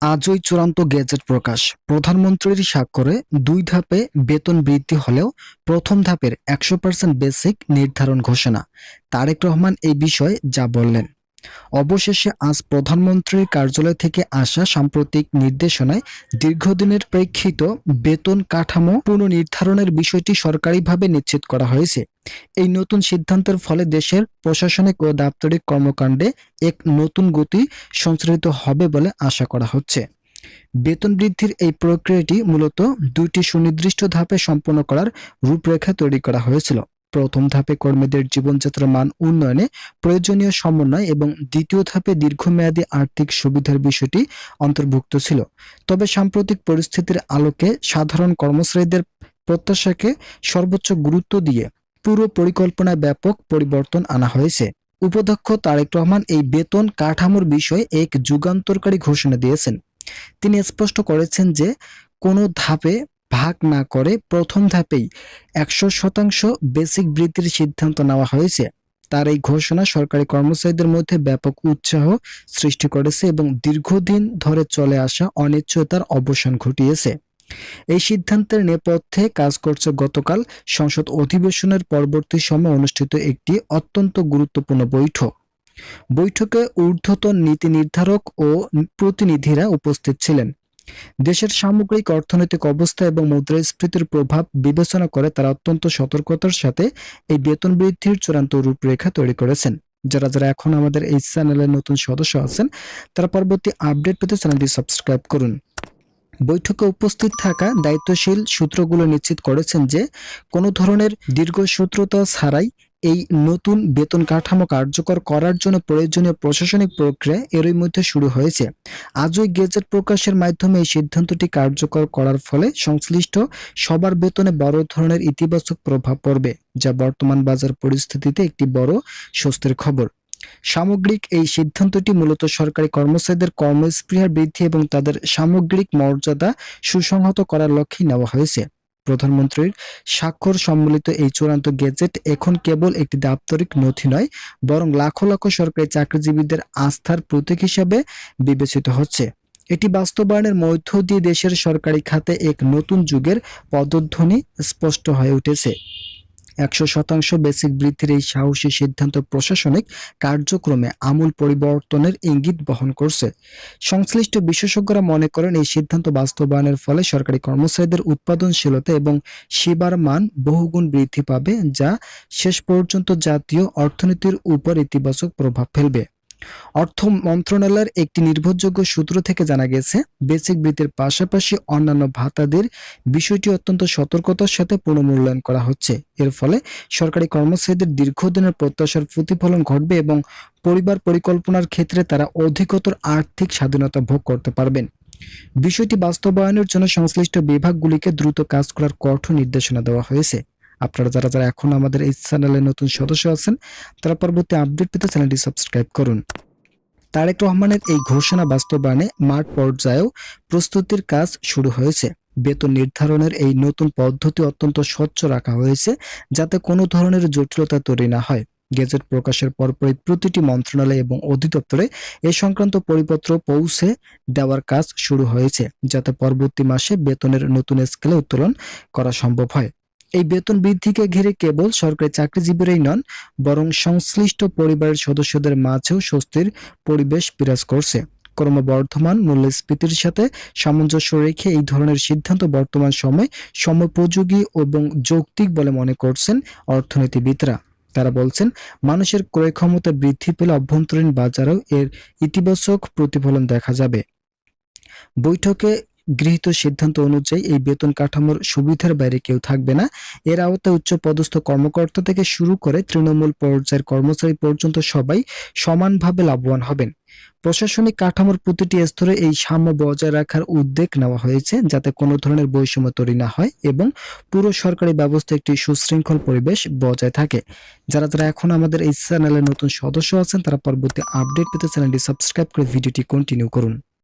আজই চূড়ান্ত গেজেট প্রকাশ। প্রধানমন্ত্রীর স্বাক্ষরে ২ ধাপে বেতন বৃদ্ধি হলেও প্রথম ধাপের ১০০% বেসিক নির্ধারণ ঘোষণা। তারেক রহমান এই বিষয়ে যা বললেন। অবশেষে আজ প্রধানমন্ত্রীর কার্যালয় থেকে আসা সাম্প্রতিক নির্দেশনায় দীর্ঘদিনের প্রেক্ষিত বেতন কাঠামো পুনর্নির্ধারণের বিষয়টি সরকারিভাবে নিশ্চিত করা হয়েছে। এই নতুন সিদ্ধান্তের ফলে দেশের প্রশাসনিক ও দাপ্তরিক কর্মকাণ্ডে এক নতুন গতি সঞ্চারিত হবে বলে আশা করা হচ্ছে। বেতন বৃদ্ধির এই প্রক্রিয়াটি মূলত ২টি সুনির্দিষ্ট ধাপে সম্পন্ন করার রূপরেখা তৈরি করা হয়েছিল। প্রথম ধাপে কর্মীদের জীবনযাত্রার মান উন্নয়নে প্রয়োজনীয় সমন্বয় এবং দ্বিতীয় ধাপে দীর্ঘমেয়াদী আর্থিক সুবিধার বিষয়টি অন্তর্ভুক্ত ছিল। তবে সাম্প্রতিক পরিস্থিতির আলোকে সাধারণ কর্মচারীদের প্রত্যাশাকে সর্বোচ্চ গুরুত্ব দিয়ে পুরো পরিকল্পনায় ব্যাপক পরিবর্তন আনা হয়েছে। উপাধ্যক্ষ তারেক রহমান এই বেতন কাঠামোর বিষয়ে এক যুগান্তকারী ঘোষণা দিয়েছেন। তিনি স্পষ্ট করেছেন যে কোনো ধাপে ভাগ না করে প্রথম ধাপেই ১০০% বেসিক বৃদ্ধির সিদ্ধান্ত নেওয়া হয়েছে। তার এই ঘোষণা সরকারি কর্মচারীদের মধ্যে ব্যাপক উৎসাহ সৃষ্টি করেছে এবং দীর্ঘদিন ধরে চলে আসা অনিশ্চয়তার অবসান ঘটিয়েছে। এই সিদ্ধান্তের নেপথ্যে কাজ করছে গতকাল সংসদ অধিবেশনের পরবর্তী সময়ে অনুষ্ঠিত একটি অত্যন্ত গুরুত্বপূর্ণ বৈঠক। বৈঠকে ঊর্ধ্বতন নীতি নির্ধারক ও প্রতিনিধিরা উপস্থিত ছিলেন। দেশের সামগ্রিক অর্থনৈতিক অবস্থা এবং মুদ্রাস্ফীতির প্রভাব বিবেচনা করে তারা অত্যন্ত সতর্কতার সাথে এই বেতন বৃদ্ধির চূড়ান্ত রূপরেখা তৈরি করেছেন। যারা যারা এখন আমাদের এই চ্যানেলের নতুন সদস্য আছেন তারা পরবর্তী আপডেট পেতে চ্যানেলটি সাবস্ক্রাইব করুন। বৈঠকে উপস্থিত থাকা দায়িত্বশীল সূত্রগুলো নিশ্চিত করেছেন যে কোনো ধরনের দীর্ঘসূত্রতা ছাড়াই এই নতুন বেতন কাঠামো কার্যকর করার জন্য প্রয়োজনীয় প্রশাসনিক প্রক্রিয়া এরই মধ্যে শুরু হয়েছে। আজই গেজেট প্রকাশের মাধ্যমে এই সিদ্ধান্তটি কার্যকর করার ফলে সংশ্লিষ্ট সবার বেতনে বড় ধরনের ইতিবাচক প্রভাব পড়বে, যা বর্তমান বাজার পরিস্থিতিতে একটি বড় স্বস্তির খবর। সামগ্রিক এই সিদ্ধান্তটি মূলত সরকারি কর্মচারীদের কর্মস্পৃহা বৃদ্ধি এবং তাদের সামগ্রিক মর্যাদা সুসংহত করার লক্ষ্যে নেওয়া হয়েছে। প্রধানমন্ত্রীর স্বাক্ষর সম্মিলিত এই চূড়ান্ত গেজেট এখন কেবল একটি দাপ্তরিক নথি নয়, বরং লাখো লাখো সরকারি চাকরিজীবীদের আস্থার প্রতীক হিসেবে বিবেচিত হচ্ছে। এটি বাস্তবায়নের মধ্য দিয়ে দেশের সরকারি খাতে এক নতুন যুগের পদধ্বনি স্পষ্ট হয়ে উঠেছে। ১০০% বেসিক বৃদ্ধির এই সাহসী সিদ্ধান্ত প্রশাসনিক কার্যক্রমে আমূল পরিবর্তনের ইঙ্গিত বহন করছে। সংশ্লিষ্ট বিশেষজ্ঞরা মনে করেন এই সিদ্ধান্ত বাস্তবায়নের ফলে সরকারি কর্মচারীদের উৎপাদনশীলতা এবং সেবার মান বহুগুণ বৃদ্ধি পাবে, যা শেষ পর্যন্ত জাতীয় অর্থনীতির উপর ইতিবাচক প্রভাব ফেলবে। অর্থ মন্ত্রণালয়ের একটি নির্ভরযোগ্য সূত্র থেকে জানা গেছে, বেসিক বৃত্তির পাশাপাশি অন্যান্য ভাতাদের বিষয়টি অত্যন্ত সতর্কতার সাথে পুনর্মূল্যায়ন করা হচ্ছে। এর ফলে সরকারি কর্মচারীদের দীর্ঘদিনের প্রত্যাশার প্রতিফলন ঘটবে এবং পরিবার পরিকল্পনার ক্ষেত্রে তারা অধিকতর আর্থিক স্বাধীনতা ভোগ করতে পারবেন। বিষয়টি বাস্তবায়নের জন্য সংশ্লিষ্ট বিভাগগুলিকে দ্রুত কাজ করার কঠোর নির্দেশনা দেওয়া হয়েছে। আপনারা যারা যারা এখন আমাদের এই চ্যানেলের নতুন সদস্য আছেন তারা পরবর্তী আপডেট পেতে চ্যানেলটি সাবস্ক্রাইব করুন। তারেক রহমানের এই ঘোষণা বাস্তবায়নে মাঠ পর্যায়েও প্রস্তুতির কাজ শুরু হয়েছে। বেতন নির্ধারণের এই নতুন পদ্ধতি অত্যন্ত স্বচ্ছ রাখা হয়েছে, যাতে কোনো ধরনের জটিলতা তৈরি না হয়। গেজেট প্রকাশের পরপরই প্রতিটি মন্ত্রণালয় এবং অধিদপ্তরে এ সংক্রান্ত পরিপত্র পৌঁছে দেওয়ার কাজ শুরু হয়েছে, যাতে পরবর্তী মাসে বেতনের নতুন স্কেলে উত্তোলন করা সম্ভব হয়। এই বেতন বৃদ্ধিকে ঘিরে কেবল সরকারি চাকরিজীবীরাই নন, বরং সংশ্লিষ্ট পরিবারের সদস্যদের মাঝেও স্বস্তির পরিবেশ বিরাজ করছে। ক্রমবর্ধমান মূল্যস্ফীতির সাথে সামঞ্জস্য রেখে এই ধরনের সিদ্ধান্ত বর্তমান সময়ে সময়োপযোগী এবং যৌক্তিক বলে মনে করছেন অর্থনীতিবিদরা। তারা বলছেন, মানুষের ক্রয় ক্ষমতা বৃদ্ধি পেলে অভ্যন্তরীণ বাজারেও এর ইতিবাচক প্রতিফলন দেখা যাবে। বৈঠকে গৃহীত সিদ্ধান্ত অনুযায়ী এই বেতন কাঠামোর সুবিধার বাইরে কেউ থাকবে না। এর আওতায় উচ্চপদস্থ কর্মকর্তা থেকে শুরু করে তৃণমূল পর্যায়ের কর্মচারী পর্যন্ত সবাই সমানভাবে লাভবান হবেন। প্রশাসনিক কাঠামোর প্রতিটি স্তরে এই সাম্য বজায় রাখার উদ্যোগ নেওয়া হয়েছে, যাতে কোনো ধরনের বৈষম্য তৈরি না হয় এবং পুরো সরকারি ব্যবস্থা একটি সুশৃঙ্খল পরিবেশ বজায় থাকে। যারা যারা এখন আমাদের এই চ্যানেলের নতুন সদস্য আছেন তারা পরবর্তী আপডেট পেতে চ্যানেলটি সাবস্ক্রাইব করে ভিডিওটি কন্টিনিউ করুন।